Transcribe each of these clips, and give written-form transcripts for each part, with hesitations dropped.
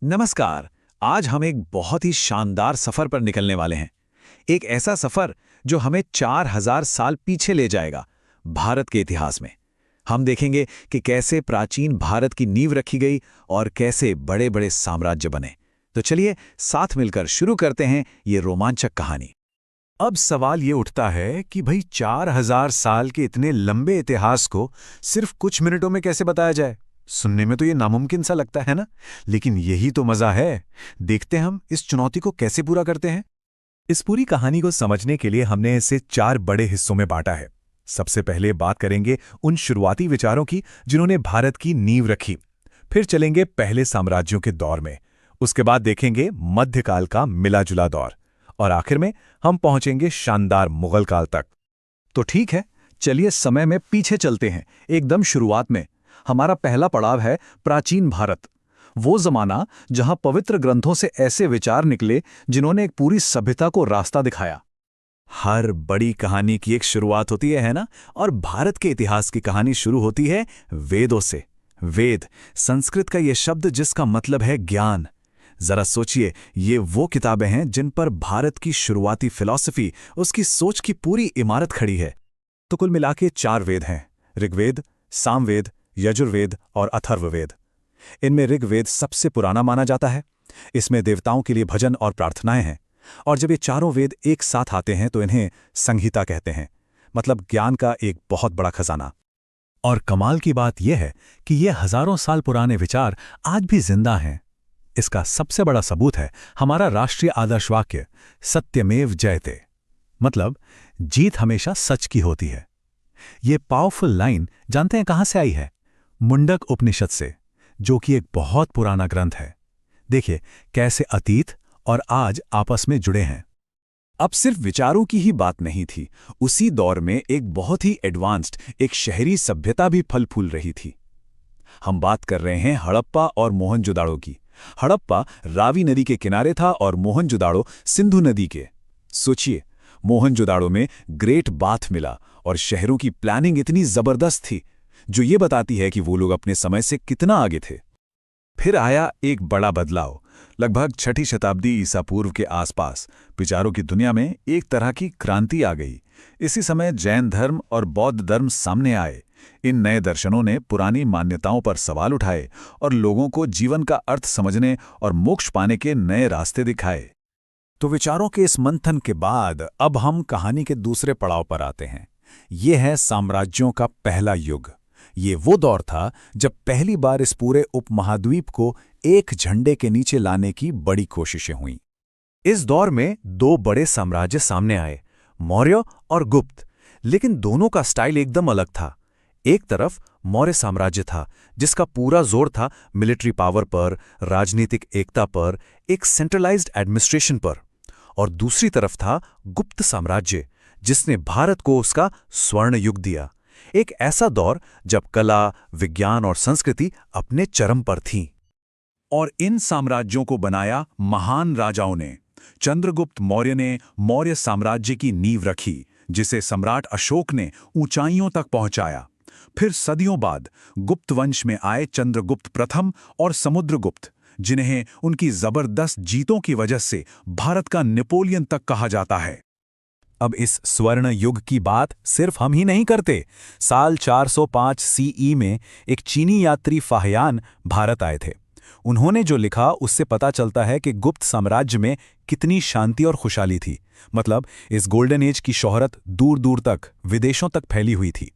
नमस्कार। आज हम एक बहुत ही शानदार सफर पर निकलने वाले हैं। एक ऐसा सफर जो हमें 4000 साल पीछे ले जाएगा, भारत के इतिहास में। हम देखेंगे कि कैसे प्राचीन भारत की नींव रखी गई और कैसे बड़े बड़े साम्राज्य बने। तो चलिए साथ मिलकर शुरू करते हैं ये रोमांचक कहानी। अब सवाल ये उठता है कि भाई 4000 साल के इतने लंबे इतिहास को सिर्फ कुछ मिनटों में कैसे बताया जाए। सुनने में तो ये नामुमकिन सा लगता है ना, लेकिन यही तो मजा है। देखते हैं हम इस चुनौती को कैसे पूरा करते हैं। इस पूरी कहानी को समझने के लिए हमने इसे 4 बड़े हिस्सों में बांटा है। सबसे पहले बात करेंगे उन शुरुआती विचारों की जिन्होंने भारत की नींव रखी। फिर चलेंगे पहले साम्राज्यों के दौर में। उसके बाद देखेंगे मध्यकाल का मिला जुला दौर, और आखिर में हम पहुंचेंगे शानदार मुगल काल तक। तो ठीक है, चलिए समय में पीछे चलते हैं। एकदम शुरुआत में हमारा पहला पड़ाव है प्राचीन भारत। वो जमाना जहां पवित्र ग्रंथों से ऐसे विचार निकले जिन्होंने एक पूरी सभ्यता को रास्ता दिखाया। हर बड़ी कहानी की एक शुरुआत होती है ना, और भारत के इतिहास की कहानी शुरू होती है वेदों से। वेद संस्कृत का ये शब्द जिसका मतलब है ज्ञान। जरा सोचिए, ये वो किताबें हैं जिन पर भारत की शुरुआती फिलॉसफी, उसकी सोच की पूरी इमारत खड़ी है। तो कुल मिला के 4 वेद हैं: ऋग्वेद, सामवेद, यजुर्वेद और अथर्ववेद। इनमें ऋग्वेद सबसे पुराना माना जाता है। इसमें देवताओं के लिए भजन और प्रार्थनाएं हैं। और जब ये चारों वेद एक साथ आते हैं तो इन्हें संहिता कहते हैं, मतलब ज्ञान का एक बहुत बड़ा खजाना। और कमाल की बात यह है कि ये हजारों साल पुराने विचार आज भी जिंदा हैं। इसका सबसे बड़ा सबूत है हमारा राष्ट्रीय आदर्श वाक्य सत्यमेव जयते, मतलब जीत हमेशा सच की होती है। ये पावरफुल लाइन जानते हैं कहां से आई है? मुंडक उपनिषद से, जो कि एक बहुत पुराना ग्रंथ है। देखिए कैसे अतीत और आज आपस में जुड़े हैं। अब सिर्फ विचारों की ही बात नहीं थी, उसी दौर में एक बहुत ही एडवांस्ड एक शहरी सभ्यता भी फल फूल रही थी। हम बात कर रहे हैं हड़प्पा और मोहनजोदाड़ो की। हड़प्पा रावी नदी के किनारे था और मोहनजोदाड़ो सिंधु नदी के। सोचिए, मोहनजोदाड़ो में ग्रेट बाथ मिला और शहरों की प्लानिंग इतनी जबरदस्त थी, जो ये बताती है कि वो लोग अपने समय से कितना आगे थे। फिर आया एक बड़ा बदलाव, लगभग 6ठी शताब्दी ईसा पूर्व के आसपास। विचारों की दुनिया में एक तरह की क्रांति आ गई। इसी समय जैन धर्म और बौद्ध धर्म सामने आए। इन नए दर्शनों ने पुरानी मान्यताओं पर सवाल उठाए और लोगों को जीवन का अर्थ समझने और मोक्ष पाने के नए रास्ते दिखाए। तो विचारों के इस मंथन के बाद अब हम कहानी के दूसरे पड़ाव पर आते हैं। ये है साम्राज्यों का पहला युग। ये वो दौर था जब पहली बार इस पूरे उपमहाद्वीप को एक झंडे के नीचे लाने की बड़ी कोशिशें हुईं। इस दौर में 2 बड़े साम्राज्य सामने आए, मौर्य और गुप्त। लेकिन दोनों का स्टाइल एकदम अलग था। एक तरफ मौर्य साम्राज्य था, जिसका पूरा जोर था मिलिट्री पावर पर, राजनीतिक एकता पर, एक सेंट्रलाइज्ड एडमिनिस्ट्रेशन पर। और दूसरी तरफ था गुप्त साम्राज्य, जिसने भारत को उसका स्वर्ण युग दिया। एक ऐसा दौर जब कला, विज्ञान और संस्कृति अपने चरम पर थीं। और इन साम्राज्यों को बनाया महान राजाओं ने। चंद्रगुप्त मौर्य ने मौर्य साम्राज्य की नींव रखी, जिसे सम्राट अशोक ने ऊंचाइयों तक पहुंचाया। फिर सदियों बाद गुप्त वंश में आए चंद्रगुप्त प्रथम और समुद्रगुप्त, जिन्हें उनकी जबरदस्त जीतों की वजह से भारत का नेपोलियन तक कहा जाता है। अब इस स्वर्ण युग की बात सिर्फ हम ही नहीं करते। साल 405 सीई में एक चीनी यात्री फाहियान भारत आए थे। उन्होंने जो लिखा उससे पता चलता है कि गुप्त साम्राज्य में कितनी शांति और खुशहाली थी। मतलब इस गोल्डन एज की शोहरत दूर दूर तक, विदेशों तक फैली हुई थी।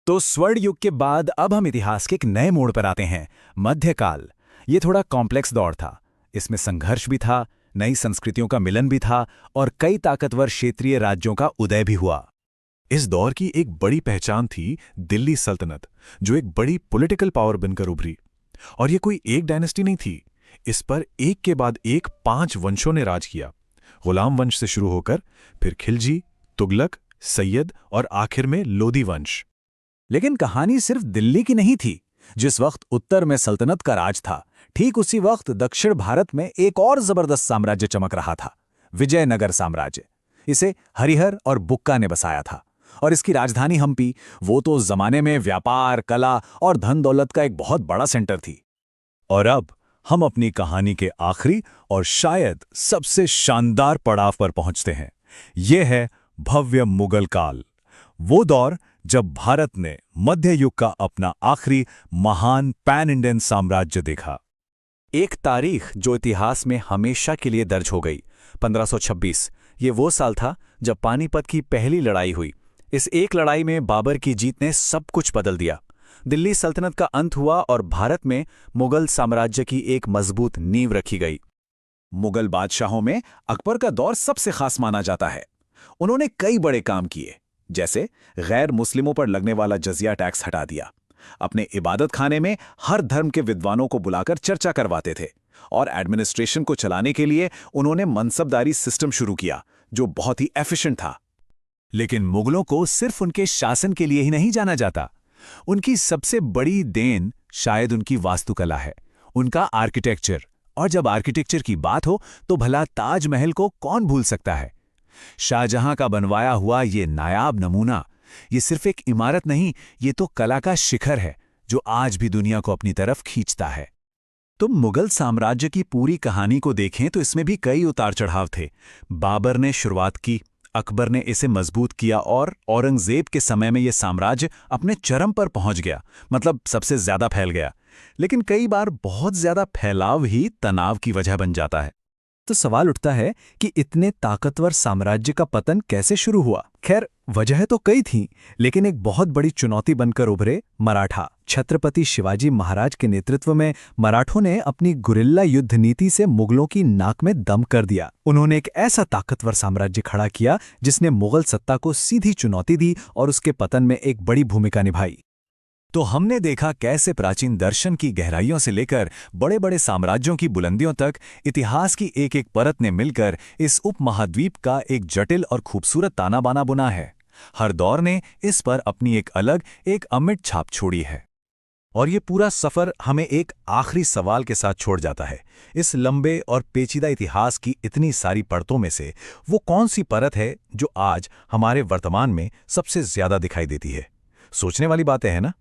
तो स्वर्ण युग के बाद अब हम इतिहास के एक नए मोड़ पर आते हैं, मध्यकाल। ये थोड़ा कॉम्प्लेक्स दौर था। इसमें संघर्ष भी था, नई संस्कृतियों का मिलन भी था और कई ताकतवर क्षेत्रीय राज्यों का उदय भी हुआ। इस दौर की एक बड़ी पहचान थी दिल्ली सल्तनत, जो एक बड़ी पॉलिटिकल पावर बनकर उभरी। और ये कोई एक डायनेस्टी नहीं थी, इस पर एक के बाद एक 5 वंशों ने राज किया। गुलाम वंश से शुरू होकर फिर खिलजी, तुगलक, सैयद और आखिर में लोधी वंश। लेकिन कहानी सिर्फ दिल्ली की नहीं थी। जिस वक्त उत्तर में सल्तनत का राज था, ठीक उसी वक्त दक्षिण भारत में एक और जबरदस्त साम्राज्य चमक रहा था, विजयनगर साम्राज्य। इसे हरिहर और बुक्का ने बसाया था और इसकी राजधानी हम्पी, वो तो जमाने में व्यापार, कला और धन दौलत का एक बहुत बड़ा सेंटर थी। और अब हम अपनी कहानी के आखिरी और शायद सबसे शानदार पड़ाव पर पहुंचते हैं। यह है भव्य मुगल काल, वो दौर जब भारत ने मध्य युग का अपना आखिरी महान पैन इंडियन साम्राज्य देखा। एक तारीख जो इतिहास में हमेशा के लिए दर्ज हो गई, 1526। ये वो साल था जब पानीपत की पहली लड़ाई हुई। इस एक लड़ाई में बाबर की जीत ने सब कुछ बदल दिया। दिल्ली सल्तनत का अंत हुआ और भारत में मुगल साम्राज्य की एक मजबूत नींव रखी गई। मुगल बादशाहों में अकबर का दौर सबसे खास माना जाता है। उन्होंने कई बड़े काम किए, जैसे गैर मुस्लिमों पर लगने वाला जजिया टैक्स हटा दिया, अपने इबादत खाने में हर धर्म के विद्वानों को बुलाकर चर्चा करवाते थे, और एडमिनिस्ट्रेशन को चलाने के लिए उन्होंने मनसबदारी सिस्टम शुरू किया जो बहुत ही एफिशिएंट था। लेकिन मुगलों को सिर्फ उनके शासन के लिए ही नहीं जाना जाता। उनकी सबसे बड़ी देन शायद उनकी वास्तुकला है, उनका आर्किटेक्चर। और जब आर्किटेक्चर की बात हो तो भला ताजमहल को कौन भूल सकता है। शाहजहां का बनवाया हुआ ये नायाब नमूना, ये सिर्फ एक इमारत नहीं, ये तो कला का शिखर है जो आज भी दुनिया को अपनी तरफ खींचता है। तुम मुगल साम्राज्य की पूरी कहानी को देखें तो इसमें भी कई उतार चढ़ाव थे। बाबर ने शुरुआत की, अकबर ने इसे मजबूत किया और औरंगजेब के समय में यह साम्राज्य अपने चरम पर पहुंच गया, मतलब सबसे ज्यादा फैल गया। लेकिन कई बार बहुत ज्यादा फैलाव ही तनाव की वजह बन जाता है। तो सवाल उठता है कि इतने ताकतवर साम्राज्य का पतन कैसे शुरू हुआ। खैर, वजह तो कई थीं, लेकिन एक बहुत बड़ी चुनौती बनकर उभरे मराठा। छत्रपति शिवाजी महाराज के नेतृत्व में मराठों ने अपनी गुरिल्ला युद्ध नीति से मुगलों की नाक में दम कर दिया। उन्होंने एक ऐसा ताकतवर साम्राज्य खड़ा किया जिसने मुगल सत्ता को सीधी चुनौती दी और उसके पतन में एक बड़ी भूमिका निभाई। तो हमने देखा कैसे प्राचीन दर्शन की गहराइयों से लेकर बड़े बड़े साम्राज्यों की बुलंदियों तक इतिहास की एक एक परत ने मिलकर इस उपमहाद्वीप का एक जटिल और खूबसूरत ताना बाना बुना है। हर दौर ने इस पर अपनी एक अलग, एक अमिट छाप छोड़ी है। और ये पूरा सफर हमें एक आखिरी सवाल के साथ छोड़ जाता है। इस लंबे और पेचीदा इतिहास की इतनी सारी परतों में से वो कौन सी परत है जो आज हमारे वर्तमान में सबसे ज्यादा दिखाई देती है? सोचने वाली बातें हैं ना।